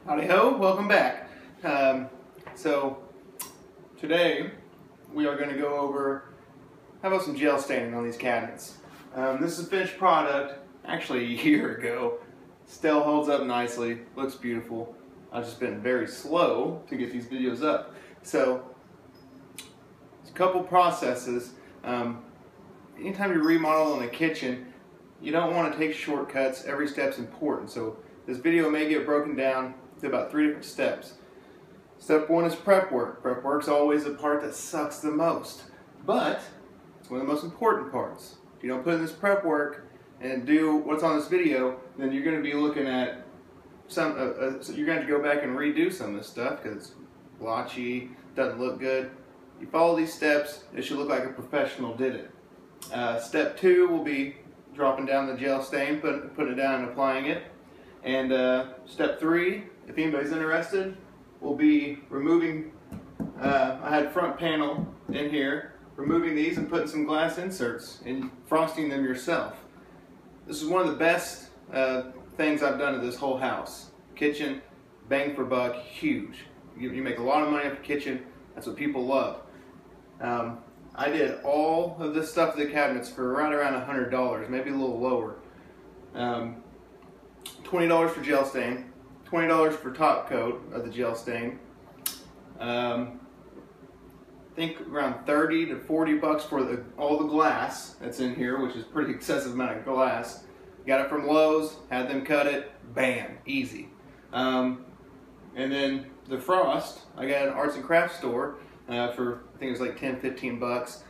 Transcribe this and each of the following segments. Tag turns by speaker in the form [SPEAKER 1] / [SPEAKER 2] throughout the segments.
[SPEAKER 1] Howdy ho, welcome back. So today we are going to go over how about some gel staining on these cabinets. This is a finished product, actually a year ago. Still holds up nicely, looks beautiful. I've just been very slow to get these videos up. So there's a couple processes. Anytime you remodel in a kitchen, you don't want to take shortcuts. Every step's important. So this video may get broken down to about 3 different steps. Step 1 is prep work. Prep work's always the part that sucks the most, but it's one of the most important parts. If you don't put in this prep work and do what's on this video, then you're going to be looking at some. So you're going to have to go back and redo some of this stuff because it's blotchy, doesn't look good. You follow these steps, it should look like a professional did it. Step 2 will be dropping down the gel stain, putting it down and applying it. And step 3, if anybody's interested, will be removing, I had front panel in here, removing these and putting some glass inserts and frosting them yourself. This is one of the best things I've done to this whole house. Kitchen, bang for buck, huge. You make a lot of money off the kitchen, that's what people love. I did all of this stuff to the cabinets for right around $100, maybe a little lower. $20 for gel stain, $20 for top coat of the gel stain. I think around 30 to 40 bucks for all the glass that's in here, which is a pretty excessive amount of glass. Got it from Lowe's, had them cut it, bam, easy. And then the frost, I got at an arts and crafts store for, I think it was like 10, 15 bucks.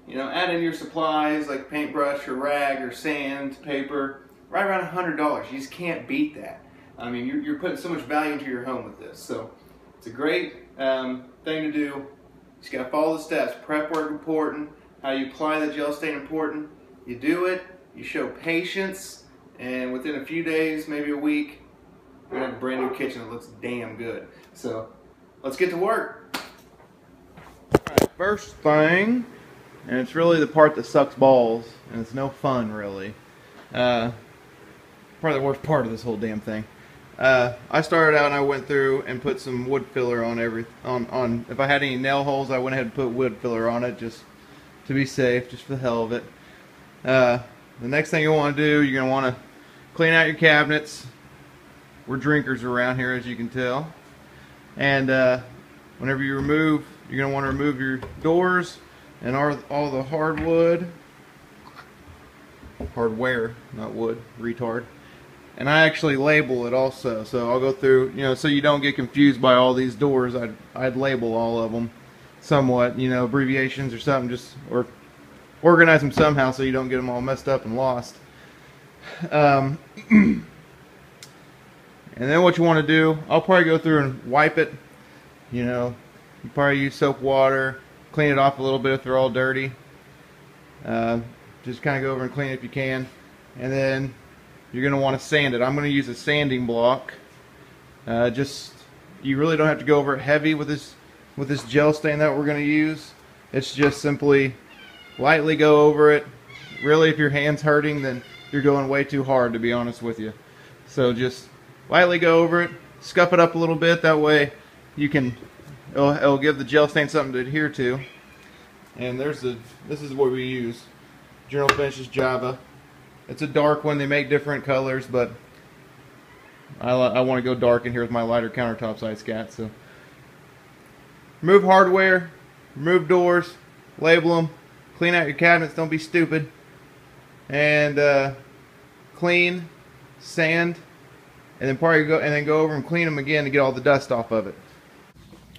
[SPEAKER 1] You know, add in your supplies like paintbrush or rag or sand, paper, right around $100. You just can't beat that. I mean, you're putting so much value into your home with this. So it's a great thing to do. You just got to follow the steps. Prep work important. How you apply the gel stain important. You do it. You show patience. And within a few days, maybe a week, you're going to have a brand new kitchen that looks damn good. So let's get to work. Alright, first thing, and it's really the part that sucks balls, and it's no fun really. Probably the worst part of this whole damn thing. I started out and I went through and put some wood filler on if I had any nail holes, I went ahead and put wood filler on it just to be safe, just for the hell of it. The next thing you want to do, you're going to want to clean out your cabinets. We're drinkers around here, as you can tell. And whenever you remove, you're going to want to remove your doors and all the hardware, not wood, retard. And I actually label it also, so I'll go through, you know, so you don't get confused by all these doors. I'd label all of them somewhat, you know, abbreviations or something, or organize them somehow so you don't get them all messed up and lost. And then what you want to do, I'll probably go through and wipe it. You know, you probably use soap water, clean it off a little bit if they're all dirty. Just kind of go over and clean it if you can. And then you're going to want to sand it. I'm going to use a sanding block. You really don't have to go over it heavy with this gel stain that we're going to use. It's just simply lightly go over it. Really, if your hand's hurting, then you're going way too hard, to be honest with you. So just lightly go over it, scuff it up a little bit. That way you can, it'll give the gel stain something to adhere to. And this is what we use. General Finishes Java. It's a dark one. They make different colors, but I want to go dark in here with my lighter countertops I scat. So remove hardware, remove doors, label them, clean out your cabinets. Don't be stupid. And clean, sand, and then probably go over and clean them again to get all the dust off of it.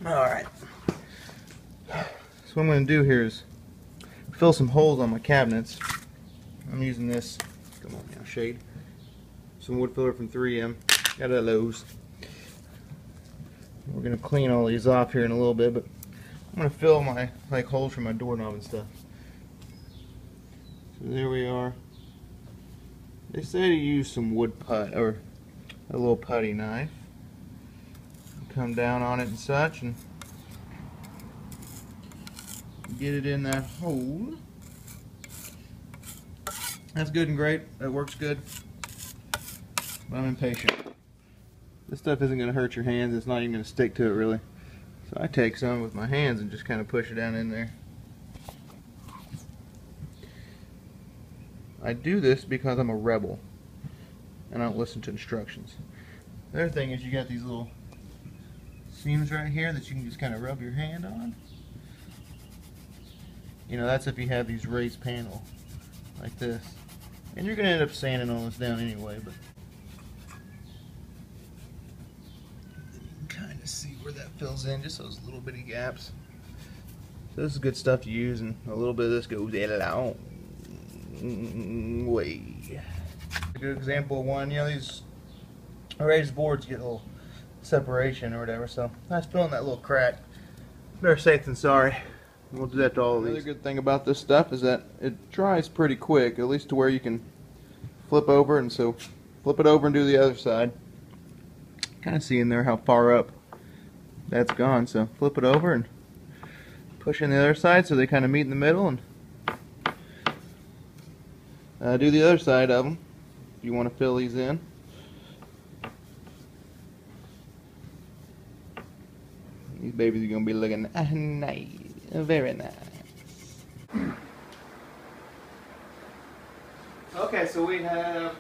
[SPEAKER 1] All right. So what I'm going to do here is fill some holes on my cabinets. I'm using this. Come on now, shade. Some wood filler from 3M. Got it at Lowe's. We're gonna clean all these off here in a little bit, but I'm gonna fill my holes for my doorknob and stuff. So there we are. They say to use some wood putty or a little putty knife. Come down on it and such, and get it in that hole. That's good and great. That works good. But I'm impatient. This stuff isn't going to hurt your hands. It's not even going to stick to it really. So I take some with my hands and just kind of push it down in there. I do this because I'm a rebel and I don't listen to instructions. The other thing is you got these little seams right here that you can just kind of rub your hand on. You know, that's if you have these raised panel like this. And you're going to end up sanding all this down anyway, but you can kind of see where that fills in, just those little bitty gaps. So this is good stuff to use, and a little bit of this goes a long way. A good example of one, you know, these raised boards get a little separation or whatever, so that's filling that little crack. Better safe than sorry. We'll do that to all of these. Another good thing about this stuff is that it dries pretty quick, at least to where you can flip over, and so flip it over and do the other side. Kind of see in there how far up that's gone, so flip it over and push in the other side so they kind of meet in the middle, and do the other side of them if you want to fill these in. These babies are going to be looking nice, very nice. Okay, so we have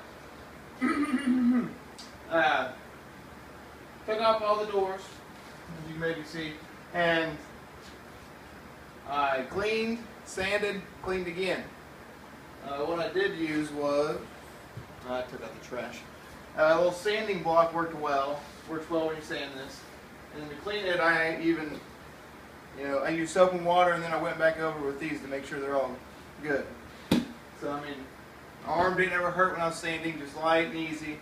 [SPEAKER 1] took off all the doors, as you maybe see, and I cleaned, sanded, cleaned again. What I did use was, I took out the trash. A little sanding block works well when you sand this. And to clean it, I even, I used soap and water, and then I went back over with these to make sure they're all good. So I mean, my arm didn't ever hurt when I was sanding, just light and easy.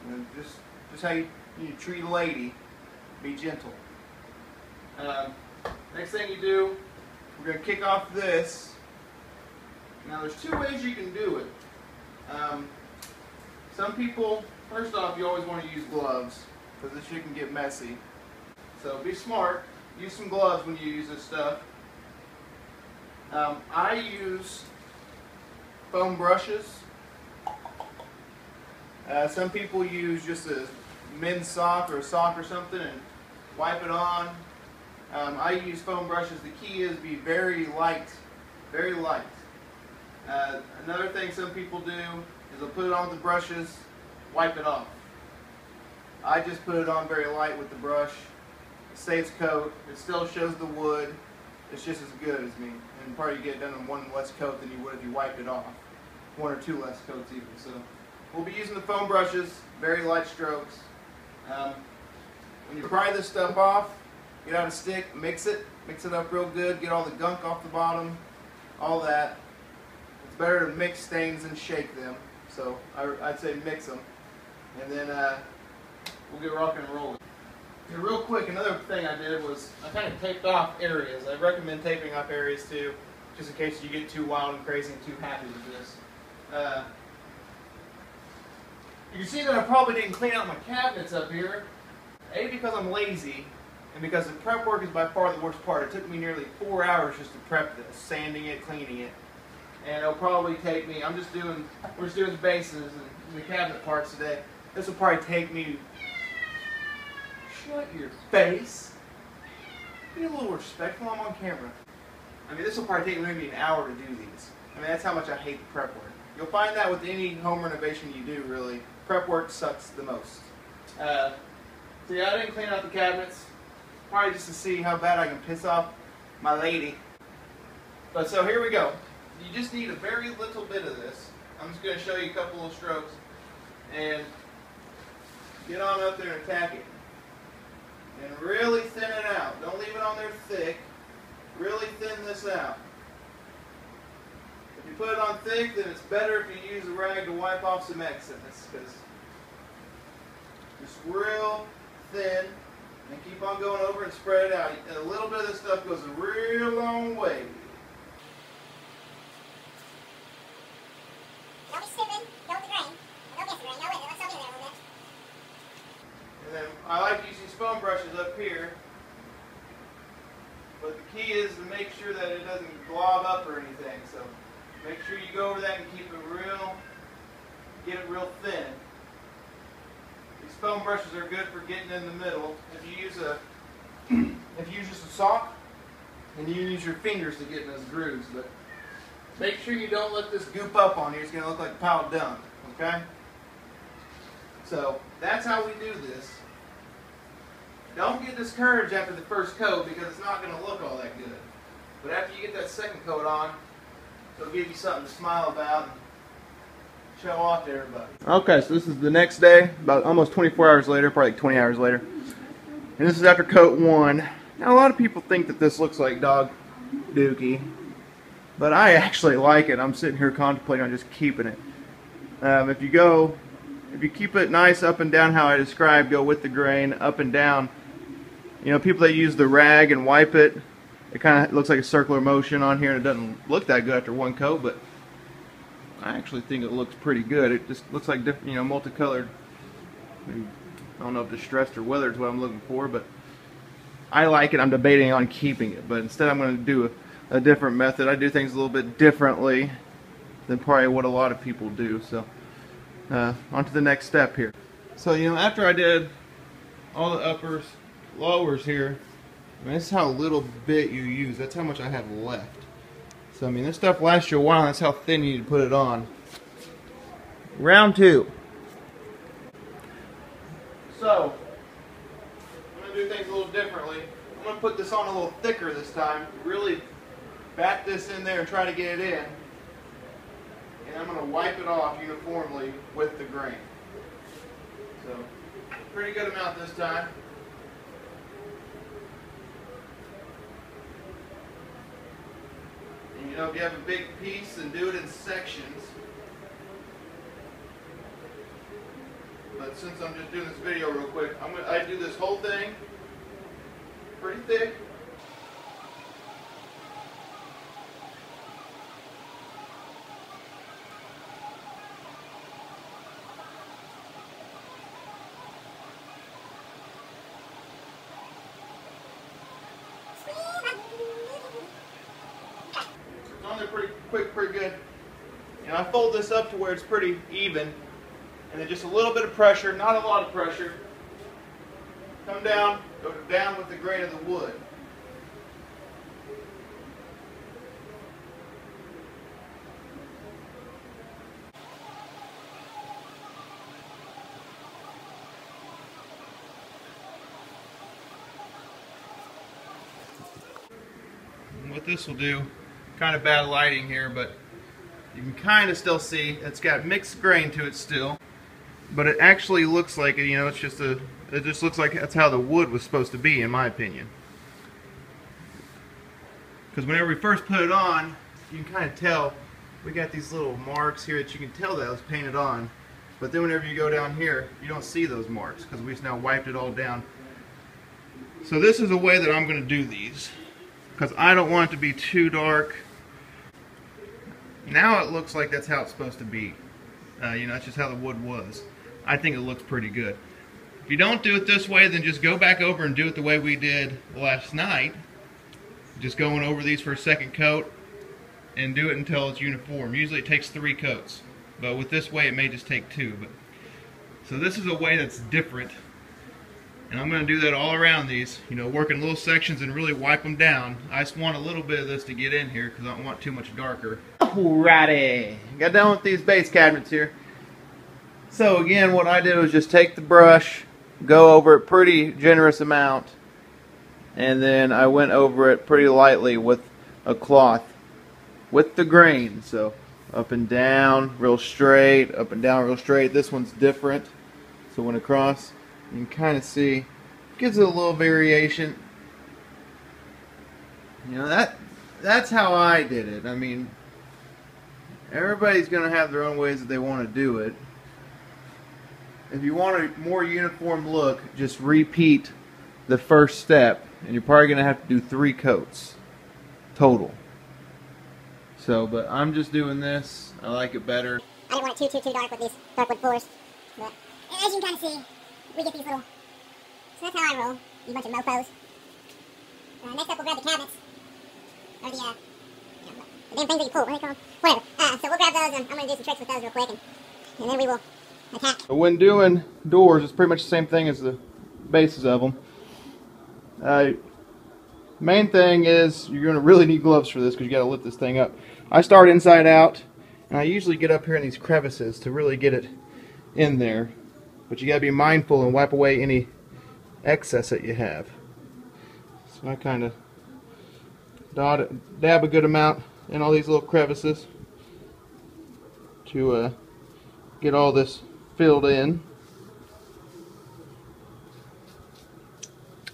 [SPEAKER 1] And just how you treat a lady, be gentle. Next thing you do, we're going to kick off this. Now there's two ways you can do it. Some people, first off, you always want to use gloves, because this shit can get messy. So be smart. Use some gloves when you use this stuff. I use foam brushes. Some people use just a men's sock or a sock or something and wipe it on. I use foam brushes. The key is be very light. Very light. Another thing some people do is they'll put it on with the brushes, wipe it off. I just put it on very light with the brush. It saves coat. It still shows the wood. It's just as good as me. And probably you get it done on one less coat than you would if you wiped it off. One or two less coats even. So we'll be using the foam brushes, very light strokes. When you pry this stuff off, get out a stick, mix it up real good, get all the gunk off the bottom, all that. It's better to mix stains than shake them. So I'd say mix them. And then we'll get rocking and rolling. And real quick, another thing I did was I kind of taped off areas. I recommend taping off areas too, just in case you get too wild and crazy and too happy with this. You can see that I probably didn't clean out my cabinets up here. A, because I'm lazy, and because the prep work is by far the worst part. It took me nearly 4 hours just to prep this, sanding it, cleaning it. And it'll probably take me, we're just doing the bases and the cabinet parts today. This will probably take me, shut your face. Be a little respectful, I'm on camera. I mean, this will probably take maybe an hour to do these. I mean, that's how much I hate the prep work. You'll find that with any home renovation you do, really. Prep work sucks the most. So yeah, I didn't clean out the cabinets. Probably just to see how bad I can piss off my lady. But so here we go. You just need a very little bit of this. I'm just going to show you a couple of strokes. And get on up there and attack it. And really thin it out. Don't leave it on there thick. Really thin this out. If you put it on thick, then it's better if you use a rag to wipe off some excess. Because just real thin. And keep on going over and spread it out. A little bit of this stuff goes a real long way.
[SPEAKER 2] Don't be stupid. Don't be grain. Don't get the grain. No way. Let's all be there a little bit.
[SPEAKER 1] And then I like to use these foam brushes up here. But the key is to make sure that it doesn't glob up or anything. So make sure you go over that and keep it real, get it real thin. These foam brushes are good for getting in the middle. If you use just a sock, and you use your fingers to get in those grooves, but make sure you don't let this goop up on you. It's going to look like a pile of dung, okay? So that's how we do this. Don't get discouraged after the first coat because it's not going to look all that good. But after you get that second coat on, it'll give you something to smile about and show off to everybody. Okay, so this is the next day, about almost 24 hours later, probably like 20 hours later. And this is after coat 1. Now a lot of people think that this looks like dog dookie, but I actually like it. I'm sitting here contemplating on just keeping it. If you keep it nice up and down how I described, go with the grain, up and down. You know, people that use the rag and wipe it, it kind of looks like a circular motion on here, and it doesn't look that good after one coat, but I actually think it looks pretty good. It just looks like different, you know, multicolored. I don't know if distressed or weathered is what I'm looking for, but I like it. I'm debating on keeping it, but instead I'm going to do a different method. I do things a little bit differently than probably what a lot of people do. So on to the next step here. So, you know, after I did all the uppers, lowers here, I mean, this is how little bit you use. That's how much I have left. So, I mean, this stuff lasts you a while. That's how thin you need to put it on. Round 2. So, I'm going to do things a little differently. I'm going to put this on a little thicker this time. Really bat this in there and try to get it in. And I'm going to wipe it off uniformly with the grain. So, pretty good amount this time. And, you know, if you have a big piece, then do it in sections. But since I'm just doing this video real quick, I do this whole thing pretty thick. It's on there pretty quick, pretty good. And I fold this up to where it's pretty even. And then just a little bit of pressure, not a lot of pressure. Come down, go down with the grain of the wood. And what this will do, kind of bad lighting here, but you can kind of still see it's got mixed grain to it still. But it actually looks like, you know, it just looks like that's how the wood was supposed to be, in my opinion. Because whenever we first put it on, you can kind of tell, we got these little marks here that you can tell that it was painted on. But then whenever you go down here, you don't see those marks because we've now wiped it all down. So this is a way that I'm going to do these, because I don't want it to be too dark. Now it looks like that's how it's supposed to be. You know, that's just how the wood was. I think it looks pretty good. If you don't do it this way, then just go back over and do it the way we did last night. Just going over these for a second coat and do it until it's uniform. Usually it takes 3 coats, but with this way it may just take 2. So this is a way that's different, and I'm going to do that all around these. You know, work in little sections and really wipe them down. I just want a little bit of this to get in here because I don't want too much darker. Alrighty, got done with these base cabinets here. So again, what I did was just take the brush, go over it pretty generous amount, and then I went over it pretty lightly with a cloth with the grain. So up and down real straight, up and down real straight. This one's different, so when across you can kind of see, gives it a little variation. You know, that's how I did it. I mean, everybody's going to have their own ways that they want to do it. If you want a more uniform look, just repeat the first step, and you're probably going to have to do 3 coats total. So, but I'm just doing this. I like it better.
[SPEAKER 2] I didn't want it too dark with these dark wood floors. But as you can kind of see, we get these little... So that's how I roll. You bunch of mofos. Next up, we'll grab the cabinets. Or the damn things that you pull. What do they call them? Whatever. So we'll grab those, and I'm going to do some tricks with those real quick. And then we will attack.
[SPEAKER 1] When doing doors, it's pretty much the same thing as the bases of them. Main thing is you're going to really need gloves for this because you got to lift this thing up. I start inside out, and I usually get up here in these crevices to really get it in there. But you got to be mindful and wipe away any excess that you have. So I kind of dab a good amount in all these little crevices to get all this filled in.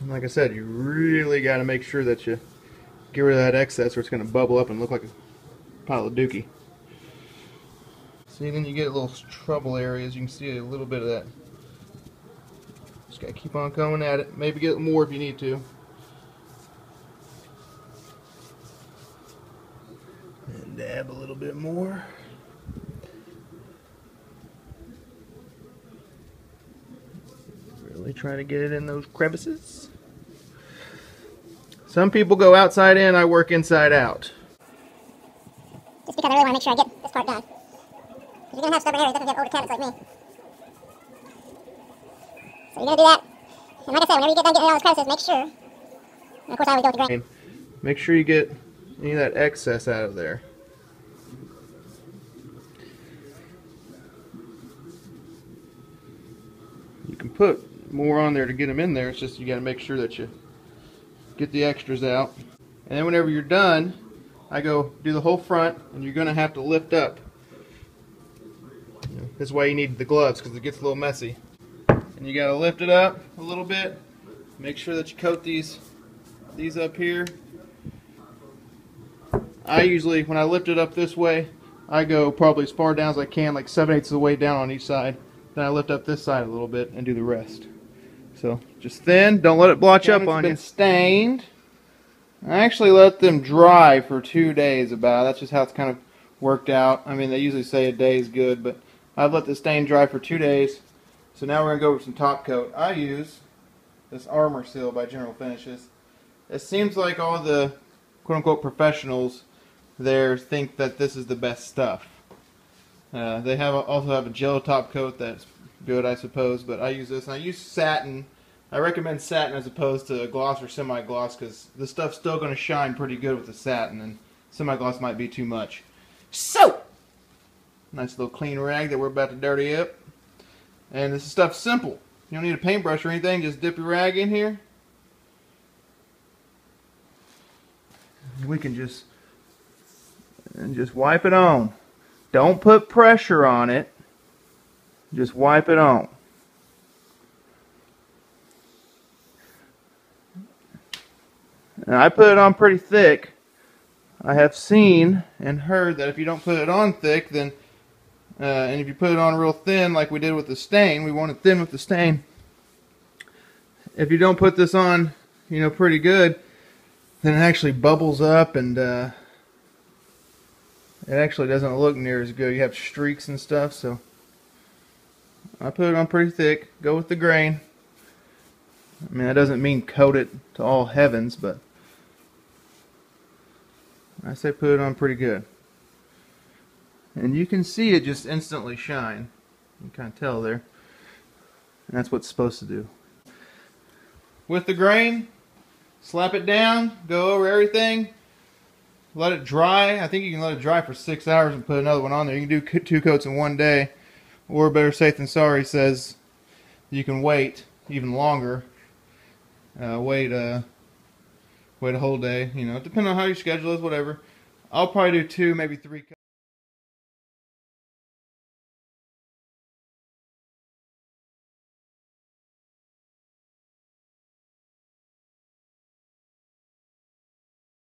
[SPEAKER 1] And like I said, you really got to make sure that you get rid of that excess or it's going to bubble up and look like a pile of dookie. See, then you get little trouble areas. You can see a little bit of that. Just got to keep on going at it. Maybe get more if you need to. And dab a little bit more. Really try to get it in those crevices. Some people go outside in, I work inside out.
[SPEAKER 2] Just because I really want to make sure I get this part done. Because you're going to have stubborn areas that can get older cabinets like me. So you're going to do that. And like I said, whenever you get done getting all those crevices, make sure. And of course I always go with the grain.
[SPEAKER 1] Make sure you get any of that excess out of there. You can put more on there to get them in there. It's just you got to make sure that you get the extras out. And then whenever you're done, I go do the whole front, and you're going to have to lift up. This is why you need the gloves, because it gets a little messy. And you got to lift it up a little bit. Make sure that you coat these up here. I usually, when I lift it up this way, I go probably as far down as I can, like 7/8 of the way down on each side. Then I lift up this side a little bit and do the rest. So just thin, don't let it blotch up on you. It's been stained. I actually let them dry for 2 days about. That's just how it's kind of worked out. I mean, they usually say a day is good, but I've let the stain dry for 2 days. So now we're going to go over some top coat. I use this Armor Seal by General Finishes. It seems like all the quote-unquote professionals there think that this is the best stuff. They also have a gel top coat that's good, I suppose, but I use this, and I use satin. I recommend satin as opposed to gloss or semi-gloss because the stuff's still going to shine pretty good with the satin, and semi-gloss might be too much. So, nice little clean rag that we're about to dirty up. And this stuff's simple. You don't need a paintbrush or anything, just dip your rag in here. We can just wipe it on. Don't put pressure on it. Just wipe it on. And I put it on pretty thick. I have seen and heard that if you don't put it on thick, then and if you put it on real thin like we did with the stain, we want it thin with the stain. If you don't put this on, you know, pretty good, then it actually bubbles up and it actually doesn't look near as good. You have streaks and stuff, so I put it on pretty thick. Go with the grain. I mean, that doesn't mean coat it to all heavens, but I say put it on pretty good. And you can see it just instantly shine. You can kind of tell there. And that's what it's supposed to do. With the grain, slap it down, go over everything, let it dry. I think you can let it dry for 6 hours and put another one on there. You can do 2 coats in 1 day. Or better safe than sorry says you can wait even longer. Wait a whole day. You know, depending on how your schedule is, whatever. I'll probably do 2, maybe 3 coats.